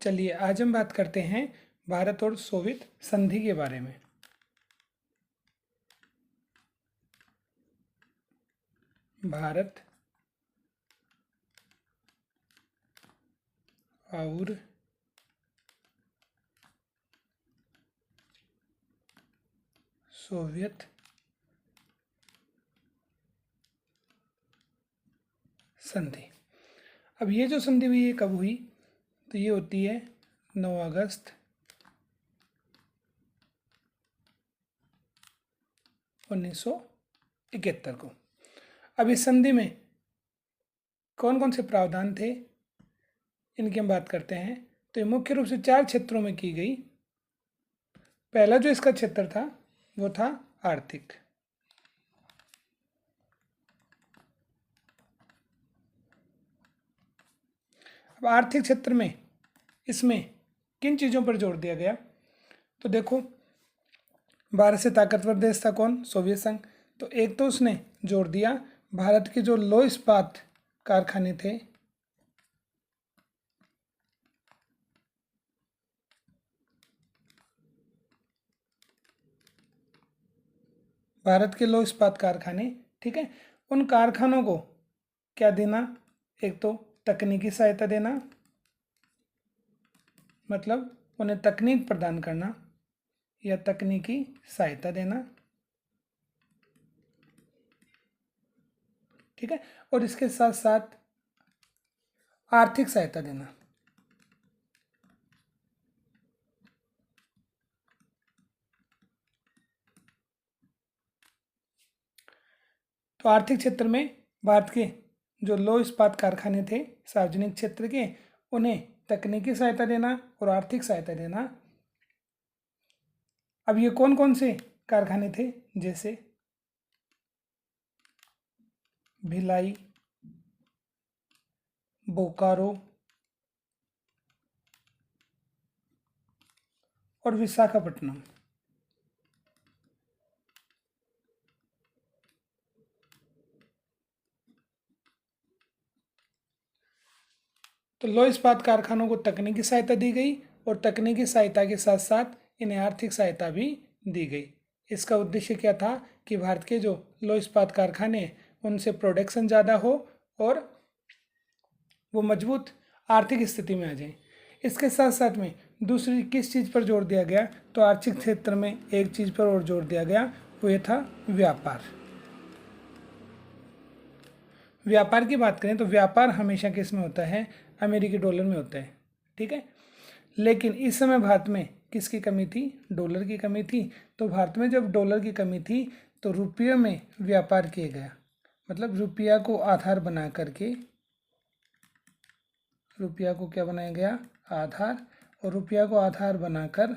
चलिए आज हम बात करते हैं भारत और सोवियत संधि के बारे में। भारत और सोवियत संधि। अब ये जो संधि हुई है कब हुई, तो ये होती है 9 अगस्त 1971 को। अब इस संधि में कौन कौन से प्रावधान थे, इनकी हम बात करते हैं। तो ये मुख्य रूप से 4 क्षेत्रों में की गई। पहला जो इसका क्षेत्र था वो था आर्थिक। अब आर्थिक क्षेत्र में इसमें किन चीज़ों पर जोर दिया गया, तो देखो भारत से ताकतवर देश था कौन, सोवियत संघ। तो एक तो उसने जोर दिया भारत के जो लौह इस्पात कारखाने थे, भारत के लौह इस्पात कारखाने, ठीक है, उन कारखानों को क्या देना, एक तो तकनीकी सहायता देना, मतलब उन्हें तकनीक प्रदान करना या तकनीकी सहायता देना, ठीक है, और इसके साथ साथ आर्थिक सहायता देना। तो आर्थिक क्षेत्र में भारत के जो लौह इस्पात कारखाने थे सार्वजनिक क्षेत्र के, उन्हें तकनीकी सहायता देना और आर्थिक सहायता देना। अब ये कौन कौन से कारखाने थे, जैसे भिलाई, बोकारो और विशाखापट्टनम। तो लौह इस्पात कारखानों को तकनीकी सहायता दी गई और तकनीकी सहायता के साथ साथ इन्हें आर्थिक सहायता भी दी गई। इसका उद्देश्य क्या था कि भारत के जो लौह इस्पात कारखाने उनसे प्रोडक्शन ज़्यादा हो और वो मजबूत आर्थिक स्थिति में आ जाए। इसके साथ साथ में दूसरी किस चीज़ पर जोर दिया गया, तो आर्थिक क्षेत्र में एक चीज़ पर और जोर दिया गया, वो ये था व्यापार। व्यापार की बात करें तो व्यापार हमेशा किस में होता है, अमेरिकी डॉलर में होता है, ठीक है। लेकिन इस समय भारत में किसकी कमी थी, डॉलर की कमी थी। तो भारत में जब डॉलर की कमी थी तो रुपये में व्यापार किया गया, मतलब रुपया को आधार बना करके, रुपया को क्या बनाया गया, आधार, और रुपया को आधार बनाकर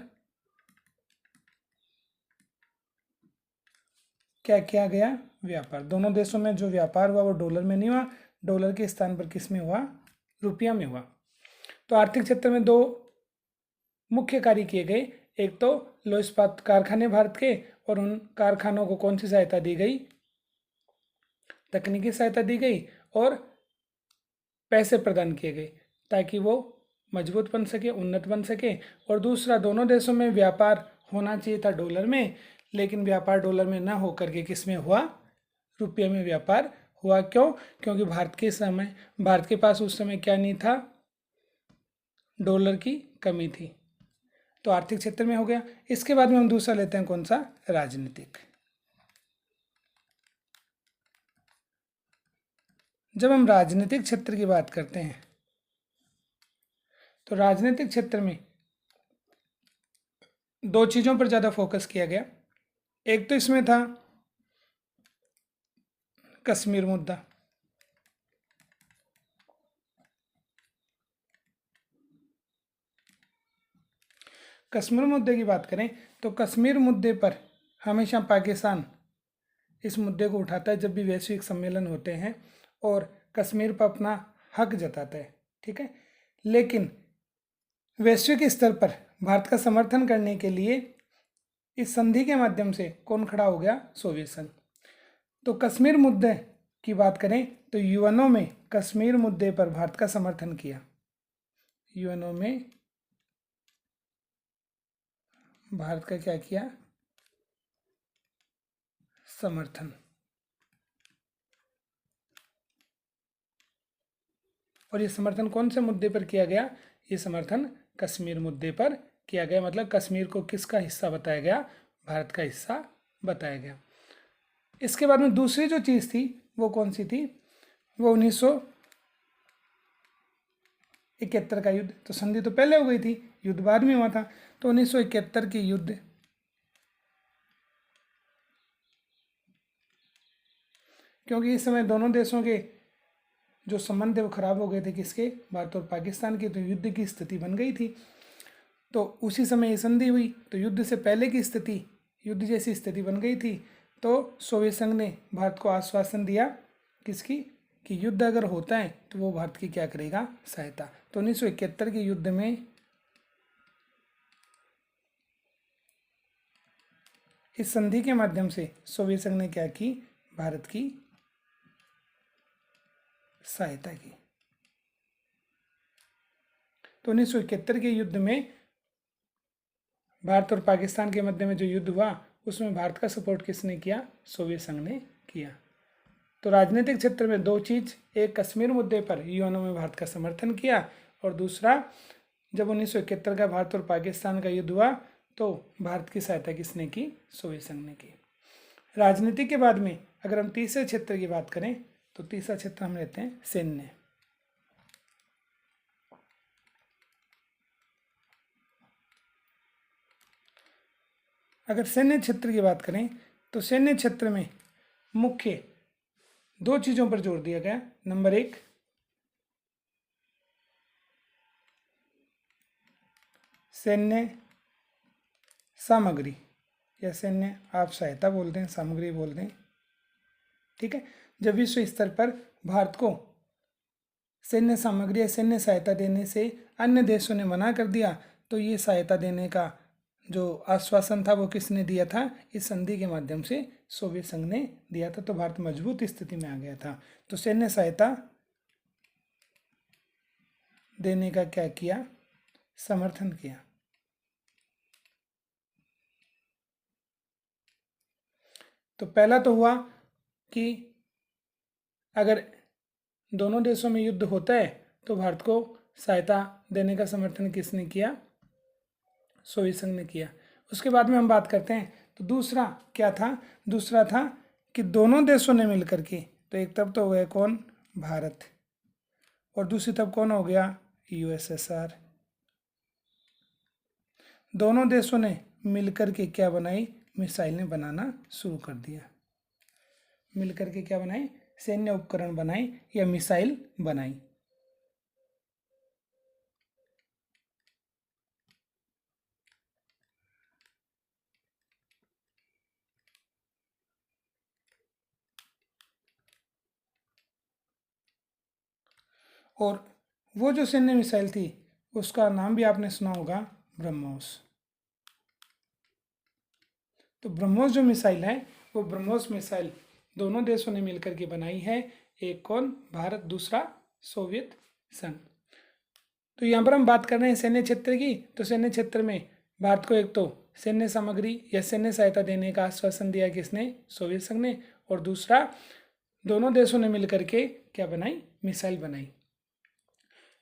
क्या किया गया, व्यापार। दोनों देशों में जो व्यापार हुआ वो डॉलर में नहीं हुआ, डॉलर के स्थान पर किस में हुआ, रुपया में हुआ। तो आर्थिक क्षेत्र में 2 मुख्य कार्य किए गए, एक तो लौह इस्पात कारखाने भारत के, और उन कारखानों को कौन सी सहायता दी गई, तकनीकी सहायता दी गई और पैसे प्रदान किए गए ताकि वो मजबूत बन सके, उन्नत बन सके। और दूसरा, दोनों देशों में व्यापार होना चाहिए था डॉलर में, लेकिन व्यापार डॉलर में ना होकर के किस में हुआ, रुपये में व्यापार हुआ। क्यों, क्योंकि भारत के पास उस समय क्या नहीं था, डॉलर की कमी थी। तो आर्थिक क्षेत्र में हो गया। इसके बाद में हम दूसरा लेते हैं, कौन सा, राजनीतिक। जब हम राजनीतिक क्षेत्र की बात करते हैं तो राजनीतिक क्षेत्र में 2 चीज़ों पर ज़्यादा फोकस किया गया। एक तो इसमें था कश्मीर मुद्दा, कश्मीर मुद्दे की बात करें तो कश्मीर मुद्दे पर हमेशा पाकिस्तान इस मुद्दे को उठाता है जब भी वैश्विक सम्मेलन होते हैं और कश्मीर पर अपना हक जताता है, ठीक है। लेकिन वैश्विक स्तर पर भारत का समर्थन करने के लिए इस संधि के माध्यम से कौन खड़ा हो गया, सोवियत संघ। तो कश्मीर मुद्दे की बात करें तो यूएनओ में कश्मीर मुद्दे पर भारत का समर्थन किया, यूएनओ में भारत का क्या किया, समर्थन। और ये समर्थन कौन से मुद्दे पर किया गया, ये समर्थन कश्मीर मुद्दे पर किया गया, मतलब कश्मीर को किसका हिस्सा बताया गया, भारत का हिस्सा बताया गया। इसके बाद में दूसरी जो चीज़ थी वो कौन सी थी, वो 1971 का युद्ध। तो संधि तो पहले हो गई थी, युद्ध बाद में हुआ था। तो 1971 की युद्ध, क्योंकि इस समय दोनों देशों के जो संबंध है वो खराब हो गए थे, किसके, भारत और पाकिस्तान के, तो युद्ध की स्थिति बन गई थी। तो उसी समय ये संधि हुई, तो युद्ध से पहले की स्थिति, युद्ध जैसी स्थिति बन गई थी। तो सोवियत संघ ने भारत को आश्वासन दिया, किसकी, कि युद्ध अगर होता है तो वो भारत की क्या करेगा, सहायता। तो 1971 के युद्ध में इस संधि के माध्यम से सोवियत संघ ने क्या की, भारत की सहायता की। तो 1971 के युद्ध में भारत और पाकिस्तान के मध्य में जो युद्ध हुआ उसमें भारत का सपोर्ट किसने किया, सोवियत संघ ने किया। तो राजनीतिक क्षेत्र में दो चीज, एक कश्मीर मुद्दे पर यूएनओ में भारत का समर्थन किया, और दूसरा जब 1971 का भारत और पाकिस्तान का युद्ध हुआ तो भारत की सहायता किसने की, सोवियत संघ ने की। राजनीति के बाद में अगर हम तीसरे क्षेत्र की बात करें तो तीसरा क्षेत्र हम लेते हैं सैन्य। अगर सैन्य क्षेत्र की बात करें तो सैन्य क्षेत्र में मुख्य दो चीज़ों पर जोर दिया गया। नंबर एक, सैन्य सामग्री, या सैन्य आप सहायता बोल दें, सामग्री बोल दें, ठीक है। जब विश्व स्तर पर भारत को सैन्य सामग्री या सैन्य सहायता देने से अन्य देशों ने मना कर दिया, तो ये सहायता देने का जो आश्वासन था वो किसने दिया था, इस संधि के माध्यम से सोवियत संघ ने दिया था। तो भारत मजबूत स्थिति में आ गया था। तो सैन्य सहायता देने का क्या किया, समर्थन किया। तो पहला तो हुआ कि अगर दोनों देशों में युद्ध होता है तो भारत को सहायता देने का समर्थन किसने किया, सोवियत संघ ने किया। उसके बाद में हम बात करते हैं तो दूसरा क्या था, दूसरा था कि दोनों देशों ने मिलकर के, तो एक तरफ तो हो गया कौन, भारत, और दूसरी तरफ कौन हो गया, यूएसएसआर। दोनों देशों ने मिलकर के क्या बनाई, मिसाइलें बनाना शुरू कर दिया। मिलकर के क्या बनाई, सैन्य उपकरण बनाए या मिसाइल बनाई। और वो जो सैन्य मिसाइल थी उसका नाम भी आपने सुना होगा, ब्रह्मोस। तो ब्रह्मोस जो मिसाइल है वो ब्रह्मोस मिसाइल दोनों देशों ने मिलकर के बनाई है। एक कौन, भारत, दूसरा सोवियत संघ। तो यहाँ पर हम बात कर रहे हैं सैन्य क्षेत्र की। तो सैन्य क्षेत्र में भारत को एक तो सैन्य सामग्री या सैन्य सहायता देने का आश्वासन दिया किसने, सोवियत संघ ने, और दूसरा दोनों देशों ने मिलकर के क्या बनाई, मिसाइल बनाई।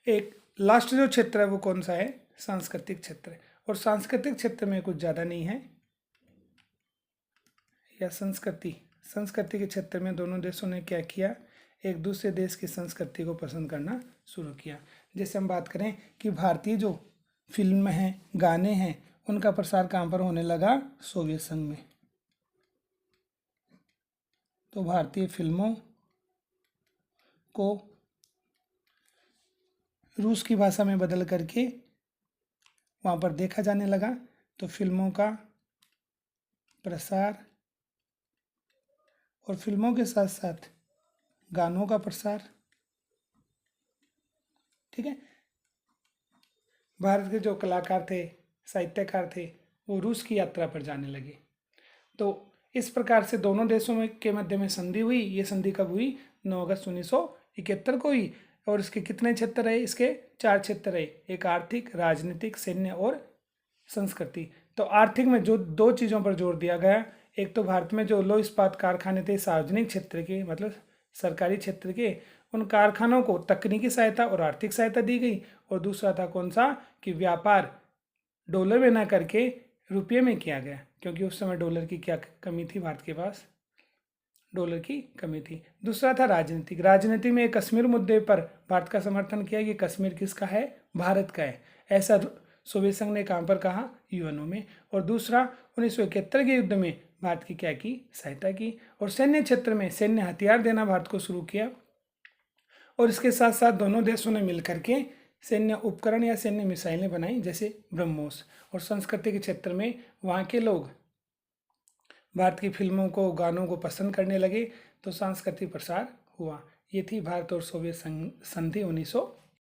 एक लास्ट जो क्षेत्र है वो कौन सा है, सांस्कृतिक क्षेत्र है। और सांस्कृतिक क्षेत्र में कुछ ज़्यादा नहीं है, या संस्कृति के क्षेत्र में दोनों देशों ने क्या किया, एक दूसरे देश की संस्कृति को पसंद करना शुरू किया। जैसे हम बात करें कि भारतीय जो फिल्म हैं, गाने हैं, उनका प्रसार कहाँ पर होने लगा, सोवियत संघ में। तो भारतीय फिल्मों को रूस की भाषा में बदल करके वहाँ पर देखा जाने लगा। तो फिल्मों का प्रसार और फिल्मों के साथ साथ गानों का प्रसार, ठीक है। भारत के जो कलाकार थे, साहित्यकार थे, वो रूस की यात्रा पर जाने लगे। तो इस प्रकार से दोनों देशों में के मध्य में संधि हुई। ये संधि कब हुई, 9 अगस्त 1971 को हुई। और इसके कितने क्षेत्र रहे, इसके 4 क्षेत्र रहे, एक आर्थिक, राजनीतिक, सैन्य और संस्कृति। तो आर्थिक में जो दो चीज़ों पर जोर दिया गया, एक तो भारत में जो लौह इस्पात कारखाने थे सार्वजनिक क्षेत्र के, मतलब सरकारी क्षेत्र के, उन कारखानों को तकनीकी सहायता और आर्थिक सहायता दी गई। और दूसरा था कौन सा, कि व्यापार डॉलर में ना करके रुपये में किया गया, क्योंकि उस समय डॉलर की क्या कमी थी, भारत के पास डॉलर की कमी थी। दूसरा था राजनीतिक। राजनीति में कश्मीर मुद्दे पर भारत का समर्थन किया कि कश्मीर किसका है, भारत का है, ऐसा सोवियत संघ ने कहाँ पर कहा, यूएनओ में। और दूसरा 1971 के युद्ध में भारत की क्या की, सहायता की। और सैन्य क्षेत्र में सैन्य हथियार देना भारत को शुरू किया। और इसके साथ साथ दोनों देशों ने मिलकर के सैन्य उपकरण या सैन्य मिसाइलें बनाई, जैसे ब्रह्मोस। और संस्कृति के क्षेत्र में वहाँ के लोग भारत की फिल्मों को, गानों को पसंद करने लगे, तो सांस्कृतिक प्रसार हुआ। ये थी भारत और सोवियत संधि 19